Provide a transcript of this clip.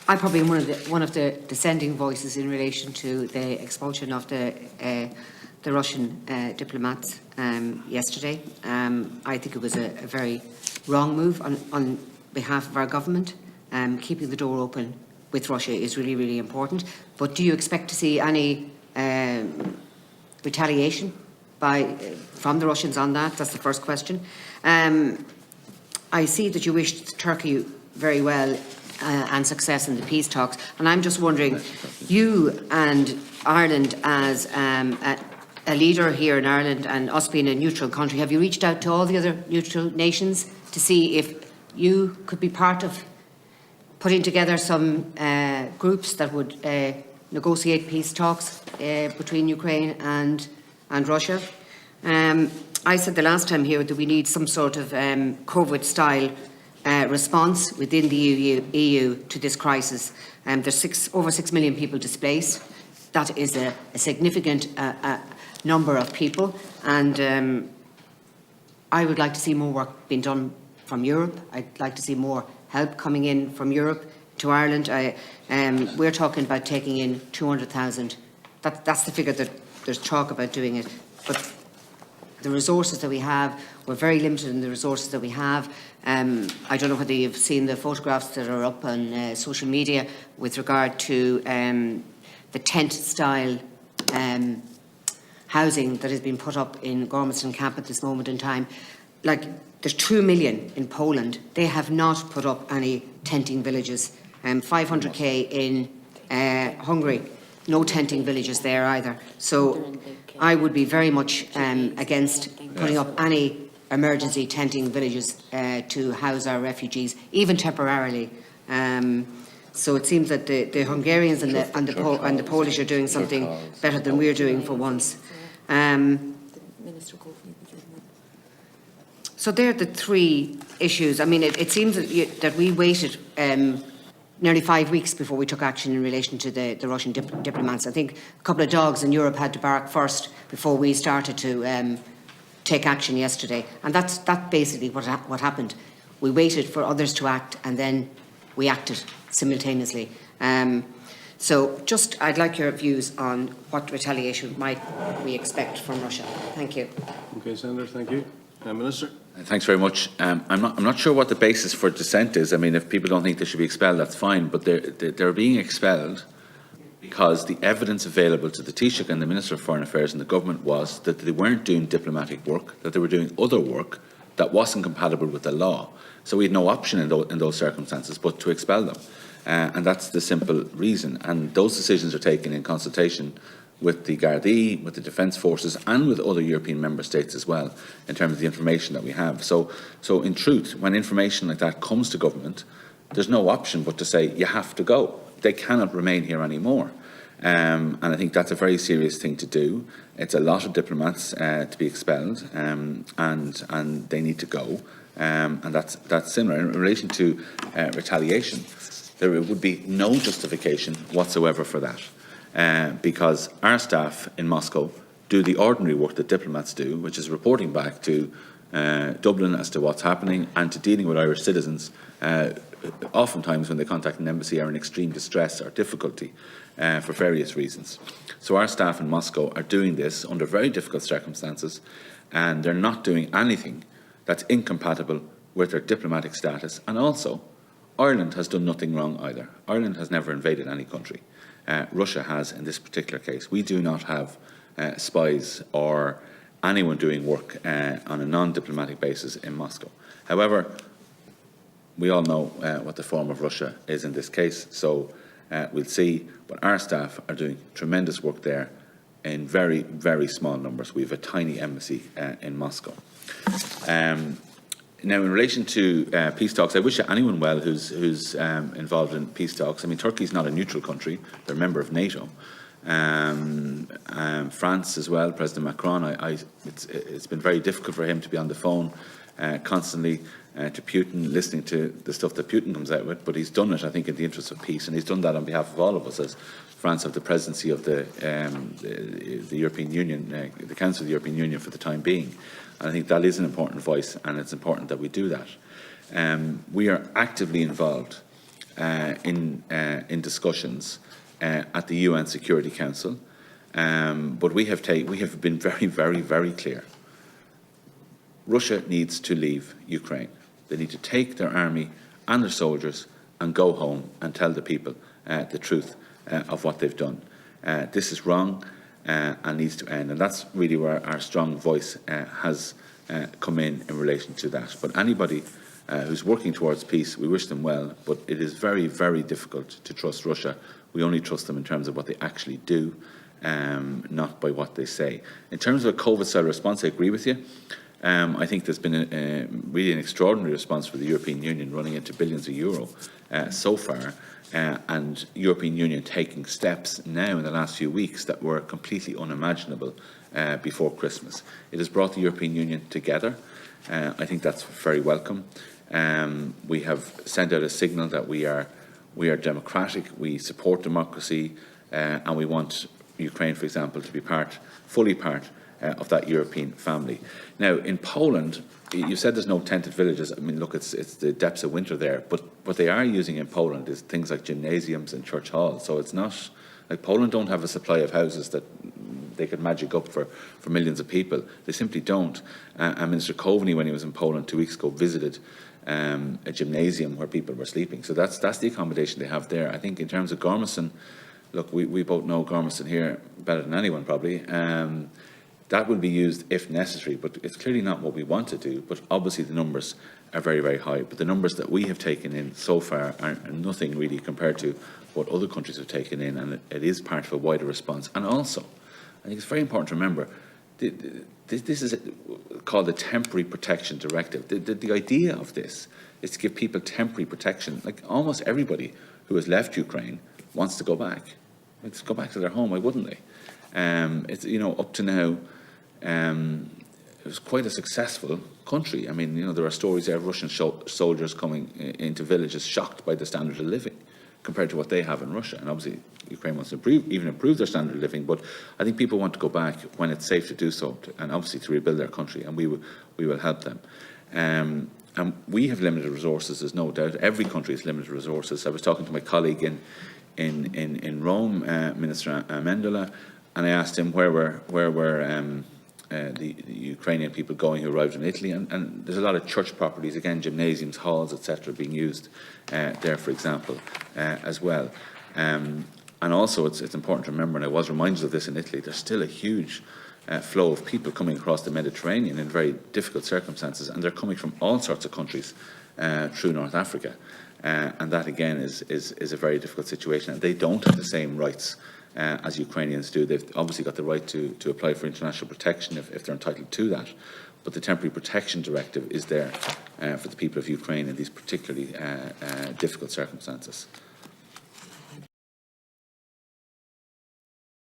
I probably am one of the dissenting voices in relation to the expulsion of the Russian diplomats yesterday. I think it was a very wrong move on behalf of our government. Keeping the door open with Russia is really, really important. But do you expect to see any retaliation from the Russians on that? That's the first question. I see that you wished Turkey very well and success in the peace talks, and I'm just wondering, you and Ireland as a leader here in Ireland and us being a neutral country, have you reached out to all the other neutral nations to see if you could be part of putting together some groups that would negotiate peace talks between Ukraine and Russia? I said the last time here that we need some sort of COVID-style response within the EU to this crisis. There's over 6 million people displaced. That is a significant number of people, and I would like to see more work being done from Europe. I'd like to see more help coming in from Europe to Ireland. We're talking about taking in 200,000. That's the figure that there's talk about doing it. But the resources that we have, we're very limited in the resources that we have. I don't know whether you've seen the photographs that are up on social media with regard to the tent-style housing that has been put up in Gormiston Camp at this moment in time. Like, there's 2 million in Poland. They have not put up any tenting villages. 500k in Hungary, no tenting villages there either. So I would be very much against putting up any emergency tenting villages to house our refugees, even temporarily. So it seems that the Hungarians and the Polish are doing something better than we're doing for once. So they're the three issues. I mean, it seems that we waited nearly 5 weeks before we took action in relation to the Russian diplomats. I think a couple of dogs in Europe had to bark first before we started to take action yesterday. And that's basically what happened. We waited for others to act, and then we acted simultaneously. So just, I'd like your views on what retaliation might we expect from Russia. Thank you. Okay, Senator, thank you. Minister. Thanks very much. I'm not sure what the basis for dissent is. I mean, if people don't think they should be expelled, that's fine. But they're being expelled because the evidence available to the Taoiseach and the Minister of Foreign Affairs and the government was that they weren't doing diplomatic work, that they were doing other work that wasn't compatible with the law. So we had no option in those circumstances but to expel them. And that's the simple reason. And those decisions are taken in consultation with the Gardaí, with the Defence Forces, and with other European member states as well, in terms of the information that we have. So in truth, when information like that comes to government, there's no option but to say, you have to go. They cannot remain here anymore. And I think that's a very serious thing to do. It's a lot of diplomats to be expelled, and they need to go. And that's similar. In relation to retaliation, there would be no justification whatsoever for that. Because our staff in Moscow do the ordinary work that diplomats do, which is reporting back to Dublin as to what's happening and to dealing with Irish citizens, oftentimes when they contact an embassy are in extreme distress or difficulty for various reasons. So our staff in Moscow are doing this under very difficult circumstances, and they're not doing anything that's incompatible with their diplomatic status. And also, Ireland has done nothing wrong either. Ireland has never invaded any country. Russia has in this particular case. We do not have spies or anyone doing work on a non-diplomatic basis in Moscow. However, we all know what the form of Russia is in this case, so we'll see. But our staff are doing tremendous work there in very, very small numbers. We have a tiny embassy in Moscow. Now, in relation to peace talks, I wish anyone well who's involved in peace talks. I mean, Turkey is not a neutral country; they're a member of NATO. France as well. President Macron. It's been very difficult for him to be on the phone constantly to Putin, listening to the stuff that Putin comes out with. But he's done it, I think, in the interest of peace, and he's done that on behalf of all of us, as France have the presidency of the European Union, the Council of the European Union for the time being. And I think that is an important voice, and it's important that we do that. We are actively involved in discussions at the UN Security Council. But we have been very, very, very clear. Russia needs to leave Ukraine. They need to take their army and their soldiers and go home and tell the people the truth of what they've done. This is wrong and needs to end. And that's really where our strong voice has come in relation to that. But anybody who's working towards peace, we wish them well, but it is very, very difficult to trust Russia. We only trust them in terms of what they actually do, not by what they say. In terms of a COVID-style response, I agree with you. I think there's been really an extraordinary response for the European Union, running into billions of euro so far, and European Union taking steps now in the last few weeks that were completely unimaginable before Christmas. It has brought the European Union together. I think that's very welcome. We have sent out a signal that we are democratic, we support democracy, and we want Ukraine, for example, to be fully part of that European family. Now, in Poland, you said there's no tented villages. I mean, look, it's the depths of winter there, but what they are using in Poland is things like gymnasiums and church halls. So it's not like Poland don't have a supply of houses that they could magic up for millions of people. They simply don't. And Minister Keogan, when he was in Poland 2 weeks ago, visited a gymnasium where people were sleeping. So that's the accommodation they have there. I think in terms of Gormason, look, we both know Gormason here better than anyone probably. That will be used if necessary, but it's clearly not what we want to do. But obviously the numbers are very, very high. But the numbers that we have taken in so far are nothing really compared to what other countries have taken in, and it is part of a wider response. And also, I think it's very important to remember, this is called the Temporary Protection Directive. The idea of this is to give people temporary protection. Like almost everybody who has left Ukraine wants to go back. Let's go back to their home. Why wouldn't they? It's, you know, up to now, it was quite a successful country. I mean, you know, there are stories there of Russian soldiers coming into villages shocked by the standard of living compared to what they have in Russia. And obviously, Ukraine wants to improve their standard of living. But I think people want to go back when it's safe to do so, and obviously to rebuild their country, and we will help them. And we have limited resources, there's no doubt. Every country has limited resources. I was talking to my colleague in Rome, Minister Amendola, and I asked him where were the Ukrainian people going who arrived in Italy, and there's a lot of church properties, again, gymnasiums, halls, etc., being used there, for example, as well. And also, it's important to remember, and I was reminded of this in Italy, there's still a huge flow of people coming across the Mediterranean in very difficult circumstances, and they're coming from all sorts of countries through North Africa. And that, again, is a very difficult situation, and they don't have the same rights as Ukrainians do. They've obviously got the right to apply for international protection if they're entitled to that. But the Temporary Protection Directive is there for the people of Ukraine in these particularly difficult circumstances.